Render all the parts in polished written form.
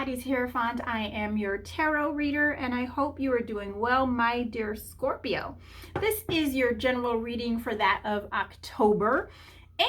Hattis Hierophant. I am your tarot reader and I hope you are doing well, my dear Scorpio. This is your general reading for that of October.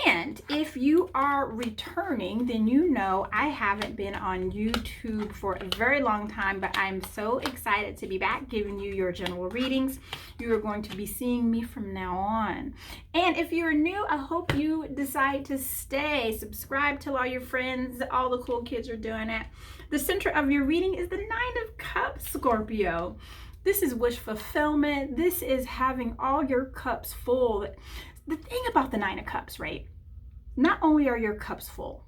And if you are returning, then you know I haven't been on YouTube for a very long time, but I'm so excited to be back giving you your general readings. You are going to be seeing me from now on. And if you're new, I hope you decide to stay. Subscribe, tell all your friends, all the cool kids are doing it. The center of your reading is the Nine of Cups, Scorpio. This is wish fulfillment. This is having all your cups full. The thing about the Nine of Cups, right? Not only are your cups full,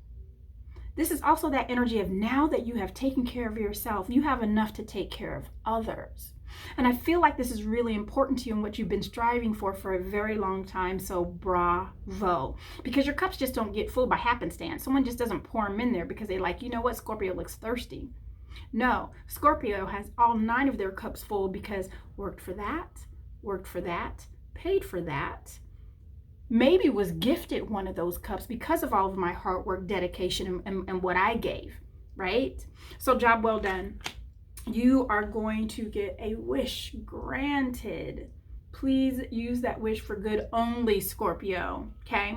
this is also that energy of now that you have taken care of yourself, you have enough to take care of others. And I feel like this is really important to you and what you've been striving for a very long time. So bravo, because your cups just don't get full by happenstance. Someone just doesn't pour them in there because they like, you know what, Scorpio looks thirsty. No, Scorpio has all 9 of their cups full because worked for that, paid for that, maybe was gifted one of those cups because of all of my hard work, dedication, and what I gave, right? So job well done. You are going to get a wish granted. Please use that wish for good only, Scorpio, okay?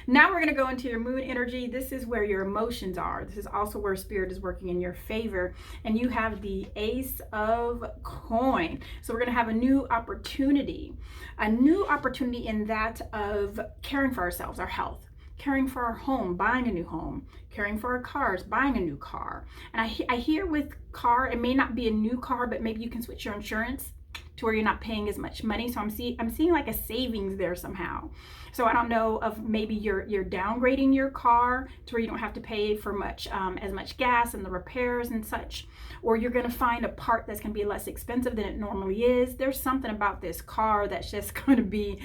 Now we're going to go into your moon energy. This is where your emotions are. This is also where spirit is working in your favor. And you have the Ace of Coin. So we're going to have a new opportunity in that of caring for ourselves, our health, caring for our home, buying a new home, caring for our cars, buying a new car. And I hear with car, it may not be a new car, but maybe you can switch your insurance to where you're not paying as much money. So I'm seeing like a savings there somehow. So I don't know if maybe you're downgrading your car to where you don't have to pay for as much gas and the repairs and such, or you're going to find a part that's going to be less expensive than it normally is. There's something about this car that's just going to be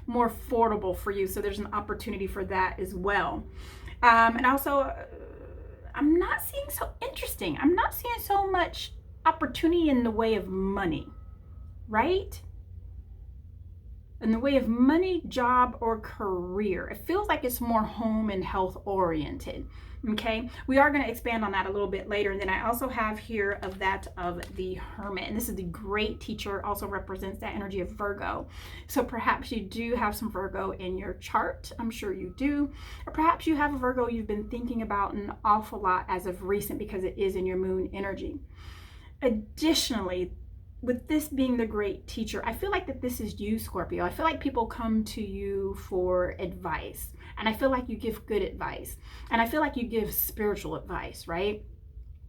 more affordable for you. So there's an opportunity for that as well. And also, I'm not seeing so much opportunity in the way of money, right? In the way of money, job, or career. It feels like it's more home and health oriented, okay? We are going to expand on that a little bit later. And then I also have here of the Hermit. And this is the great teacher, also represents that energy of Virgo. So perhaps you do have some Virgo in your chart. I'm sure you do. Or perhaps you have a Virgo you've been thinking about an awful lot as of recent because it is in your moon energy. Additionally, with this being the great teacher, I feel like that this is you, Scorpio. I feel like people come to you for advice, and I feel like you give good advice, and I feel like you give spiritual advice, right?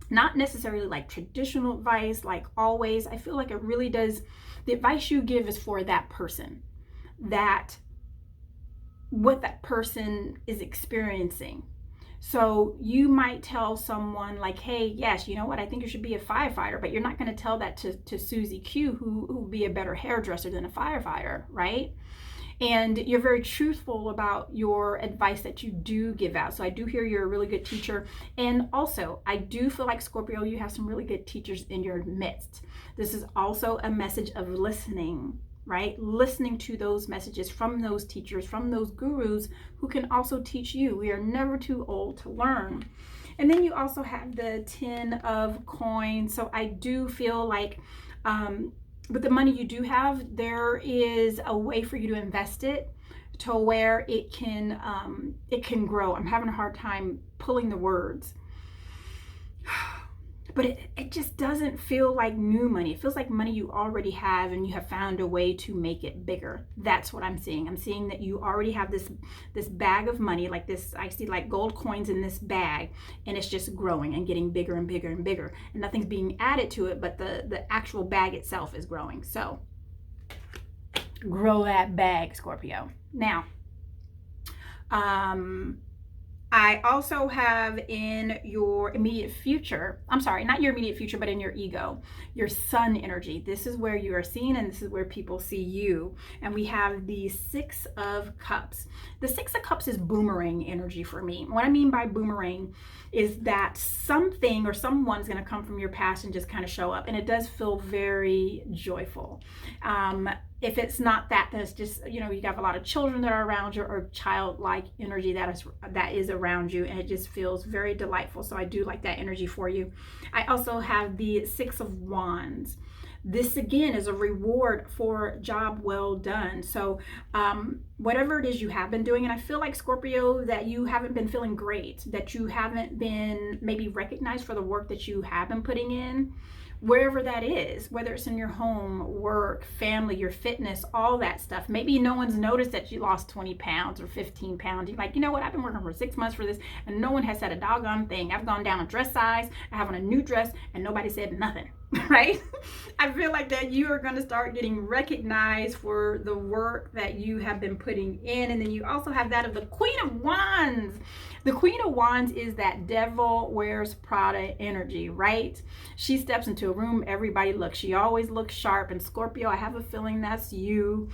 Not necessarily like traditional advice, like always. I feel like it really does. The advice you give is for that person, that what that person is experiencing. So you might tell someone like, hey, yes, you know what, I think you should be a firefighter, but you're not going to tell that to Susie Q, who will be a better hairdresser than a firefighter, right? And you're very truthful about your advice that you do give out. So I do hear you're a really good teacher. And also, I do feel like, Scorpio, you have some really good teachers in your midst. This is also a message of listening, right? Listening to those messages from those teachers, from those gurus who can also teach you. We are never too old to learn. And then you also have the 10 of Coins. So I do feel like with the money you do have, there is a way for you to invest it to where it can grow. I'm having a hard time pulling the words. But it just doesn't feel like new money. It feels like money you already have and you have found a way to make it bigger. That's what I'm seeing. I'm seeing that you already have this bag of money, like this. I see like gold coins in this bag, and it's just growing and getting bigger and bigger and bigger. And nothing's being added to it, but the actual bag itself is growing. So grow that bag, Scorpio. Now, I also have in your immediate future, I'm sorry, not your immediate future, but in your ego, your sun energy. This is where you are seen and this is where people see you. And we have the 6 of Cups. The 6 of Cups is boomerang energy for me. What I mean by boomerang is that something or someone's going to come from your past and just kind of show up. And it does feel very joyful. If it's not that, then it's just, you have a lot of children that are around you, or childlike energy that is around you, and it just feels very delightful. So I do like that energy for you. I also have the Six of Wands. This again is a reward for job well done. So whatever it is you have been doing, and I feel like, Scorpio, that you haven't been feeling great, that you haven't been maybe recognized for the work that you have been putting in, wherever that is, whether it's in your home, work, family, your fitness, all that stuff. Maybe no one's noticed that you lost 20 pounds or 15 pounds. You're like, you know what, I've been working for 6 months for this, and no one has said a doggone thing. I've gone down a dress size, I have on a new dress, and nobody said nothing, right? I feel like that you are going to start getting recognized for the work that you have been putting in. And then you also have that of the Queen of Wands. The Queen of Wands is that devil wears Prada energy, right? She steps into a room, everybody looks. She always looks sharp. And Scorpio, I have a feeling that's you.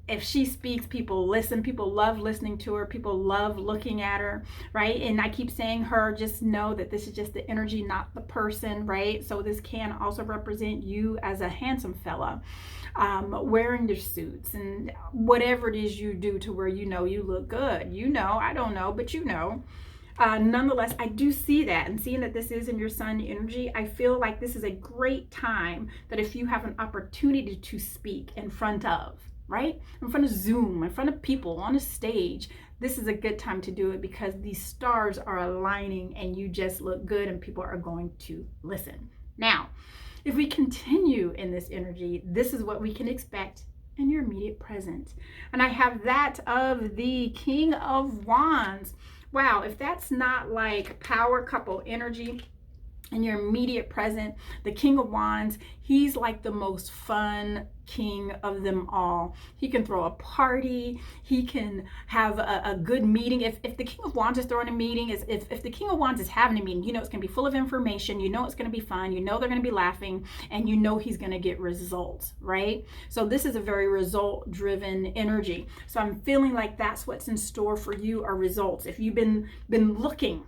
If she speaks, people listen. People love listening to her. People love looking at her, right? And I keep saying her, just know that this is just the energy, not the person, right? So this can also represent you as a handsome fella, wearing your suits and whatever it is you do to where you look good. I don't know, but nonetheless, I do see that, and seeing that this is in your sun energy, I feel like this is a great time that if you have an opportunity to speak in front of, right? In front of Zoom, in front of people, on a stage, this is a good time to do it, because these stars are aligning and you just look good and people are going to listen. Now, if we continue in this energy, this is what we can expect in your immediate present. And I have that of the King of Wands. Wow, if that's not like power couple energy in your immediate present, the King of Wands, he's like the most fun king of them all. He can throw a party. He can have a good meeting. If the King of Wands is throwing a meeting, if the King of Wands is having a meeting, it's going to be full of information. It's going to be fun. They're going to be laughing, and he's going to get results, right? So this is a very result-driven energy. So I'm feeling like that's what's in store for you, are results. If you've been looking,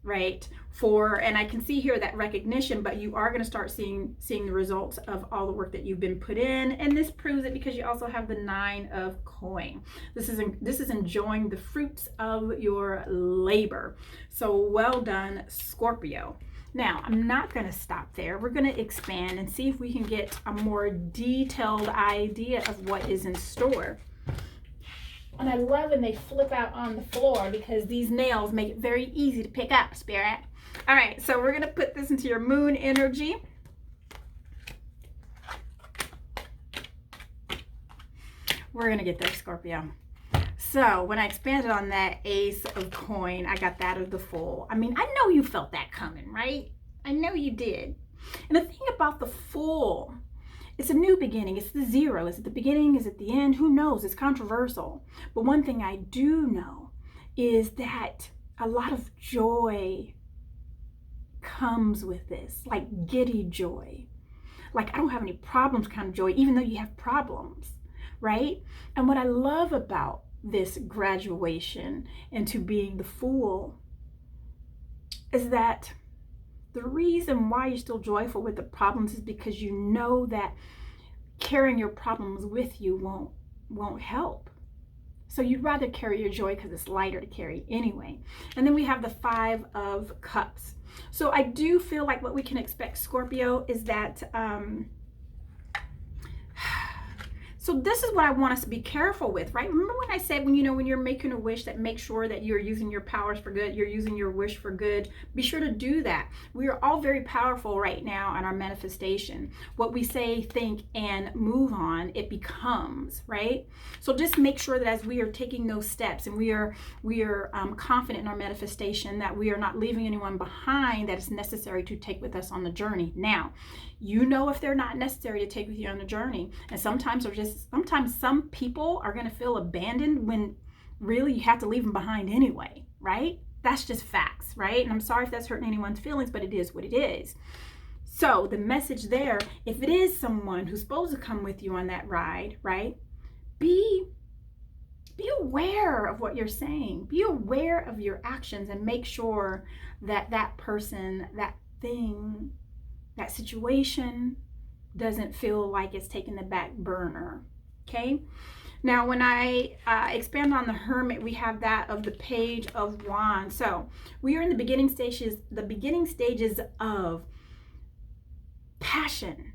right, and I can see here that recognition, but you are going to start seeing the results of all the work that you've been put in. And this proves it, because you also have the Nine of Coin. This is enjoying the fruits of your labor. So well done, Scorpio. Now, I'm not going to stop there. We're going to expand and see if we can get a more detailed idea of what is in store. And I love when they flip out on the floor, because these nails make it very easy to pick up, Spirit. All right, so we're going to put this into your moon energy. We're going to get there, Scorpio. So when I expanded on that Ace of Coin, I got that of the Fool. I mean, I know you felt that coming, right? I know you did. And the thing about the Fool, it's a new beginning. It's the zero. Is it the beginning? Is it the end? Who knows? It's controversial. But one thing I do know is that a lot of joy comes with this, like giddy joy. Like, I don't have any problems kind of joy, even though you have problems, right? And what I love about this graduation into being the Fool is that the reason why you're still joyful with the problems is because you know that carrying your problems with you won't help. So you'd rather carry your joy because it's lighter to carry anyway. And then we have the Five of Cups. So I do feel like what we can expect, Scorpio, is that so this is what I want us to be careful with, right? Remember when I said, when you're making a wish, that make sure that you're using your powers for good, you're using your wish for good. Be sure to do that. We are all very powerful right now in our manifestation. What we say, think, and move on, it becomes, right? So just make sure that as we are taking those steps and we are confident in our manifestation, that we are not leaving anyone behind that is necessary to take with us on the journey. Now, if they're not necessary to take with you on the journey. And sometimes some people are going to feel abandoned when really you have to leave them behind anyway, right? That's just facts, right? And I'm sorry if that's hurting anyone's feelings, but it is what it is. So the message there, if it is someone who's supposed to come with you on that ride, right? Be aware of what you're saying. Be aware of your actions, and make sure that that person, that thing, that situation doesn't feel like it's taking the back burner. Okay. Now, when I expand on the Hermit, we have that of the Page of Wands. So we are in the beginning stages of passion,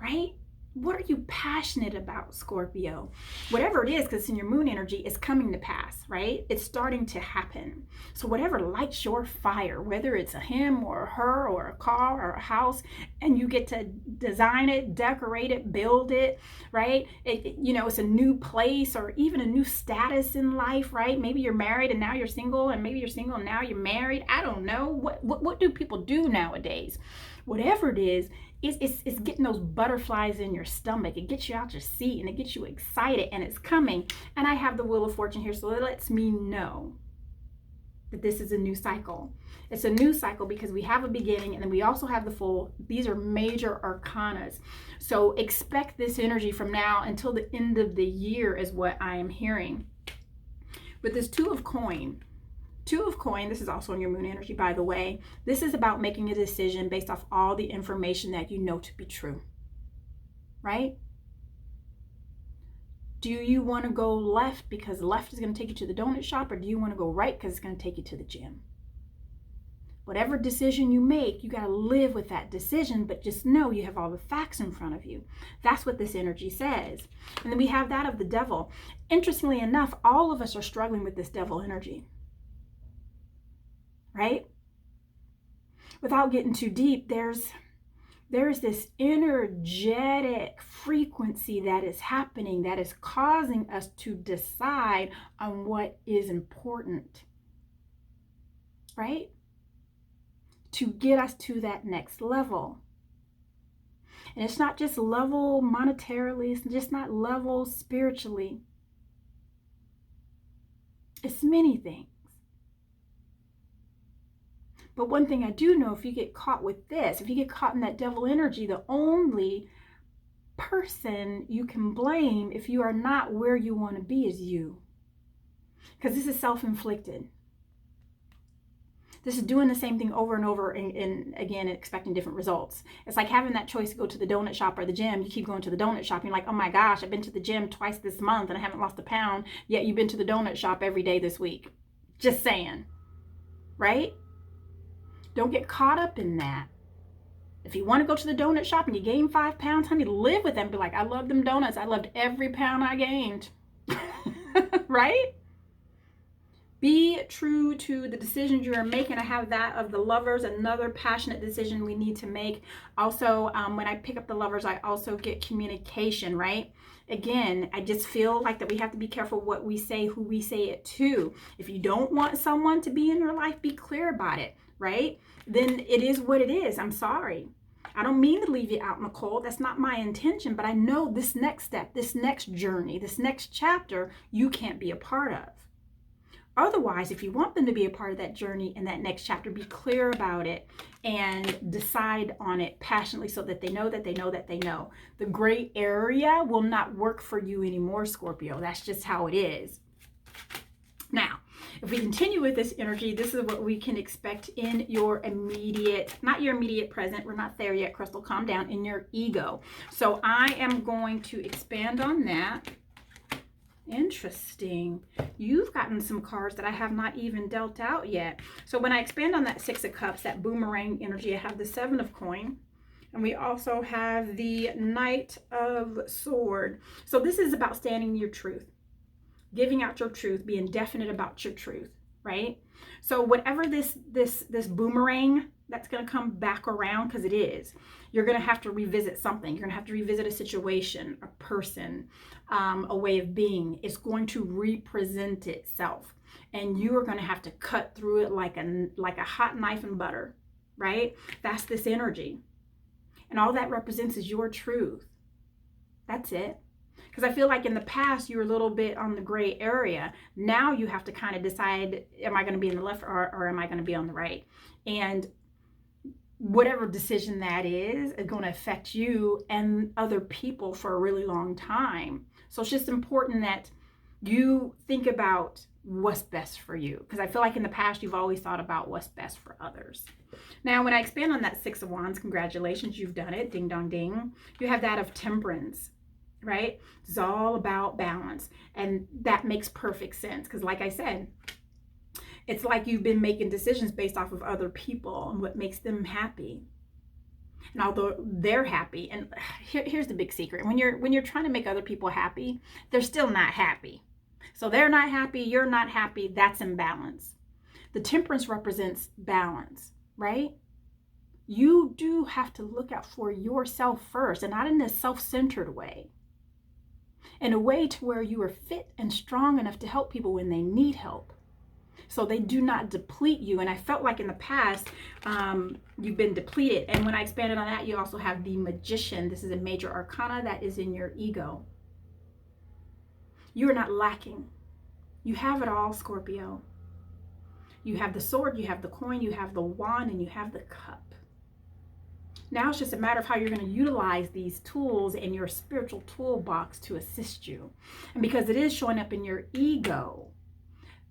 right? What are you passionate about, Scorpio? Whatever it is, because it's in your moon energy, is coming to pass, right? It's starting to happen. So whatever lights your fire, whether it's a him or a her or a car or a house, and you get to design it, decorate it, build it, right? It's a new place or even a new status in life, right? Maybe you're married and now you're single, and maybe you're single and now you're married. I don't know. What do people do nowadays? Whatever it is, it's getting those butterflies in your stomach. It gets you out your seat and it gets you excited, and it's coming. And I have the Wheel of Fortune here, so it lets me know that this is a new cycle. It's a new cycle because we have a beginning and then we also have the Fool. These are major arcanas. So expect this energy from now until the end of the year is what I am hearing. With this Two of Coin, this is also in your moon energy, by the way. This is about making a decision based off all the information that you know to be true, right? Do you want to go left because left is going to take you to the donut shop, or do you want to go right because it's going to take you to the gym? Whatever decision you make, you got to live with that decision, but just know you have all the facts in front of you. That's what this energy says. And then we have that of the Devil. Interestingly enough, all of us are struggling with this Devil energy. Right? Without getting too deep, there's this energetic frequency that is happening that is causing us to decide on what is important. Right? To get us to that next level. And it's not just level monetarily, it's just not level spiritually. It's many things. But one thing I do know, if you get caught with this, if you get caught in that Devil energy, the only person you can blame if you are not where you want to be is you. Because this is self-inflicted. This is doing the same thing over and over and again, expecting different results. It's like having that choice to go to the donut shop or the gym. You keep going to the donut shop. You're like, oh my gosh, I've been to the gym twice this month and I haven't lost a pound. Yet you've been to the donut shop every day this week. Just saying. Right? Don't get caught up in that. If you want to go to the donut shop and you gain 5 pounds, honey, live with them. Be like, I love them donuts. I loved every pound I gained. Right? Be true to the decisions you are making. I have that of the Lovers, another passionate decision we need to make. Also, when I pick up the Lovers, I also get communication, right? Again, I just feel like that we have to be careful what we say, who we say it to. If you don't want someone to be in your life, be clear about it, right? Then it is what it is. I'm sorry. I don't mean to leave you out in the cold. That's not my intention, but I know this next step, this next journey, this next chapter, you can't be a part of. Otherwise, if you want them to be a part of that journey and that next chapter, be clear about it and decide on it passionately so that they know that they know that they know. The gray area will not work for you anymore, Scorpio. That's just how it is. Now, if we continue with this energy, this is what we can expect in your immediate, not your immediate present, we're not there yet, Crystal, calm down, in your ego. So I am going to expand on that. Interesting. You've gotten some cards that I have not even dealt out yet. So when I expand on that Six of Cups, that boomerang energy, I have the Seven of Coin. And we also have the Knight of Sword. So this is about standing your truth. Giving out your truth, being definite about your truth, right? So whatever this boomerang that's going to come back around, because it is, you're going to have to revisit something. You're going to have to revisit a situation, a person, a way of being. It's going to represent itself, and you are going to have to cut through it like a hot knife and butter, right? That's this energy, and all that represents is your truth. That's it. Because I feel like in the past, you were a little bit on the gray area. Now you have to kind of decide, am I going to be in the left or am I going to be on the right? And whatever decision that is going to affect you and other people for a really long time. So it's just important that you think about what's best for you. Because I feel like in the past, you've always thought about what's best for others. Now, when I expand on that Six of Wands, congratulations, you've done it. Ding dong ding. You have that of Temperance, right? It's all about balance. And that makes perfect sense because, like I said, it's like you've been making decisions based off of other people and what makes them happy. And although they're happy, and here's the big secret: when you're trying to make other people happy, they're still not happy. So they're not happy, you're not happy. That's imbalance. The Temperance represents balance, right? You do have to look out for yourself first, and not in a self-centered way. In a way to where you are fit and strong enough to help people when they need help, so they do not deplete you. And I felt like in the past, you've been depleted. And when I expanded on that, you also have the Magician. This is a major arcana that is in your ego. You are not lacking. You have it all, Scorpio. You have the sword, you have the coin, you have the wand, and you have the cup. Now it's just a matter of how you're going to utilize these tools in your spiritual toolbox to assist you. And because it is showing up in your ego,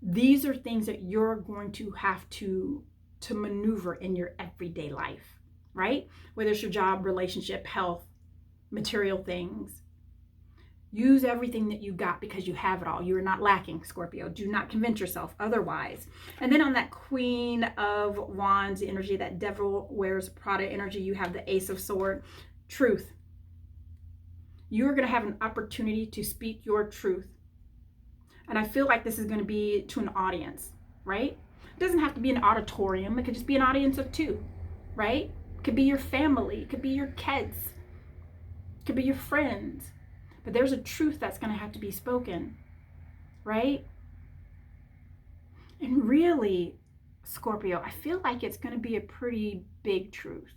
these are things that you're going to have to maneuver in your everyday life, right? Whether it's your job, relationship, health, material things. Use everything that you got because you have it all. You are not lacking, Scorpio. Do not convince yourself otherwise. And then on that Queen of Wands energy, that Devil Wears Prada energy, you have the Ace of Swords, truth. You're going to have an opportunity to speak your truth. And I feel like this is going to be to an audience, right? It doesn't have to be an auditorium. It could just be an audience of two, right? It could be your family. It could be your kids. It could be your friends. But there's a truth that's going to have to be spoken, right? And really, Scorpio, I feel like it's going to be a pretty big truth.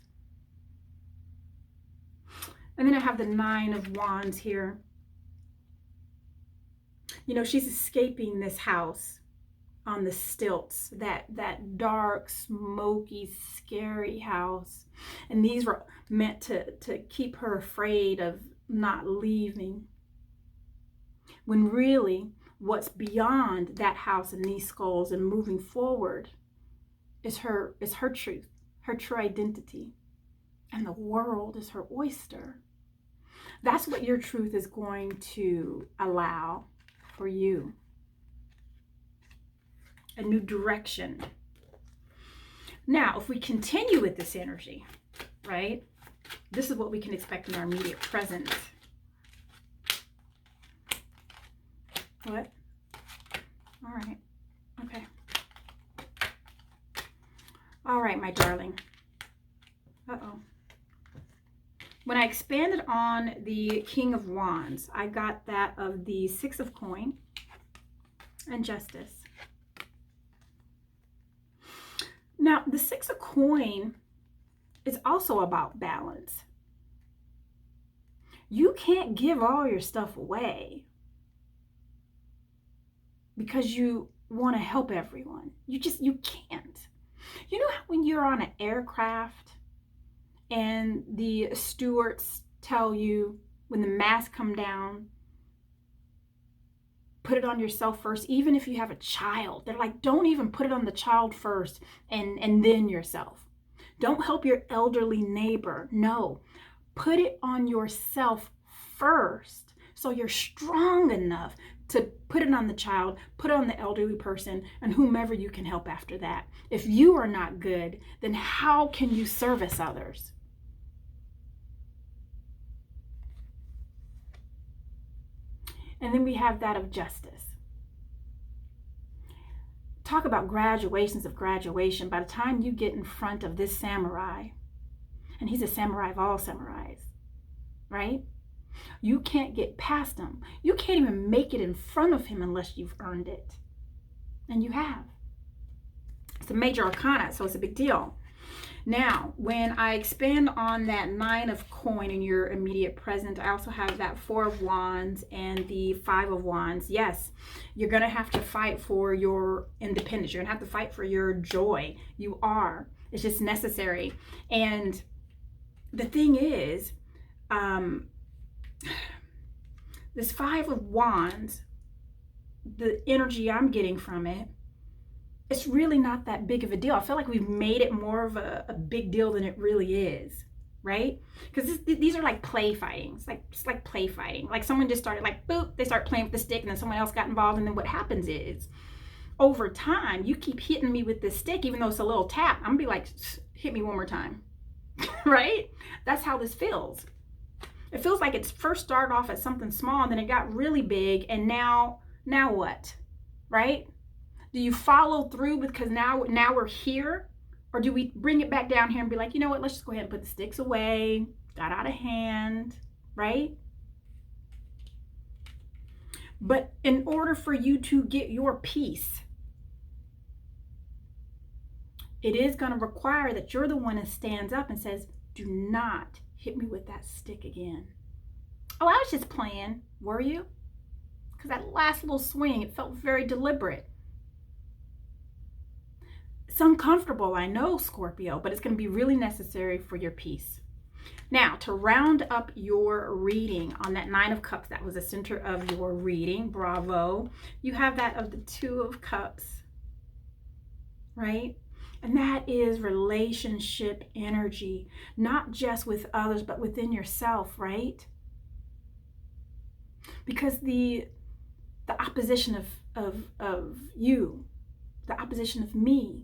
And then I have the Nine of Wands here. You know, she's escaping this house on the stilts, that dark, smoky, scary house. And these were meant to keep her afraid of not leaving, when really what's beyond that house and these skulls and moving forward is her truth, her true identity, and the world is her oyster. That's what your truth is going to allow for you. A new direction. Now, if we continue with this energy, right? This is what we can expect in our immediate present. What? All right. Okay. All right, my darling. Uh-oh. When I expanded on the King of Wands, I got that of the Six of Coin and Justice. Now, the Six of Coin is also about balance. You can't give all your stuff away because you want to help everyone. You can't. You know how when you're on an aircraft and the stewards tell you when the masks come down, put it on yourself first, even if you have a child. They're like, don't even put it on the child first and then yourself. Don't help your elderly neighbor. No, put it on yourself first so you're strong enough to put it on the child, put it on the elderly person, and whomever you can help after that. If you are not good, then how can you service others? And then we have that of Justice. Talk about graduations of graduation. By the time you get in front of this samurai, and he's a samurai of all samurais, right? You can't get past him. You can't even make it in front of him unless you've earned it. And you have. It's a major arcana, so it's a big deal. Now, when I expand on that Nine of Coin in your immediate present, I also have that Four of Wands and the Five of Wands. Yes, you're going to have to fight for your independence. You're going to have to fight for your joy. You are. It's just necessary. And the thing is, this Five of Wands, the energy I'm getting from it it's really not that big of a deal. I feel like we've made it more of a big deal than it really is, right? Because these are like play fighting. It's like play fighting. Like someone just started like, boop, they start playing with the stick and then someone else got involved. And then what happens is, over time, you keep hitting me with this stick, even though it's a little tap. I'm gonna be like, hit me one more time, right? That's how this feels. It feels like it's first started off as something small and then it got really big. And now what, right? Do you follow through because now we're here? Or do we bring it back down here and be like, you know what, let's just go ahead and put the sticks away, got out of hand, right? But in order for you to get your peace, it is going to require that you're the one that stands up and says, do not hit me with that stick again. Oh, I was just playing. Were you? Because that last little swing, it felt very deliberate. It's uncomfortable, I know, Scorpio, but it's going to be really necessary for your peace. Now, to round up your reading on that Nine of Cups, that was the center of your reading. Bravo. You have that of the Two of Cups, right? And that is relationship energy, not just with others, but within yourself, right? Because the opposition of you, the opposition of me,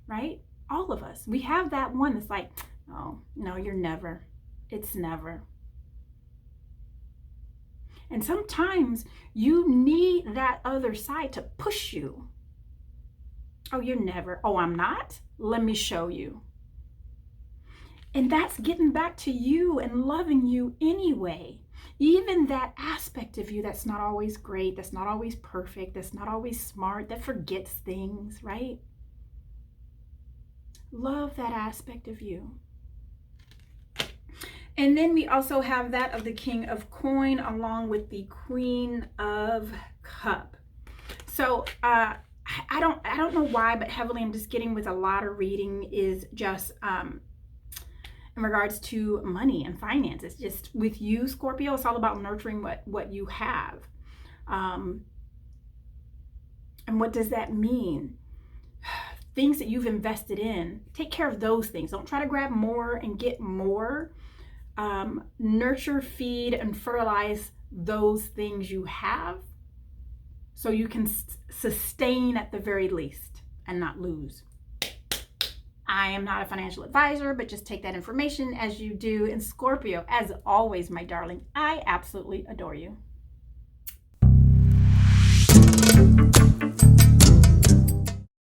right? All of us, we have that one that's like, oh, no, you're never. It's never. And sometimes you need that other side to push you. Oh, you're never. Oh, I'm not? Let me show you. And that's getting back to you and loving you anyway. Even that aspect of you that's not always great, that's not always perfect, that's not always smart, that forgets things, right? Love that aspect of you. And then we also have that of the King of Coin along with the Queen of Cup. So I don't know why, but heavily I'm just getting with a lot of reading is just in regards to money and finances. Just with you, Scorpio, it's all about nurturing what you have. And what does that mean? Things that you've invested in, take care of those things. Don't try to grab more and get more. Nurture, feed, and fertilize those things you have so you can sustain at the very least and not lose. I am not a financial advisor, but just take that information as you do. And Scorpio, as always, my darling, I absolutely adore you.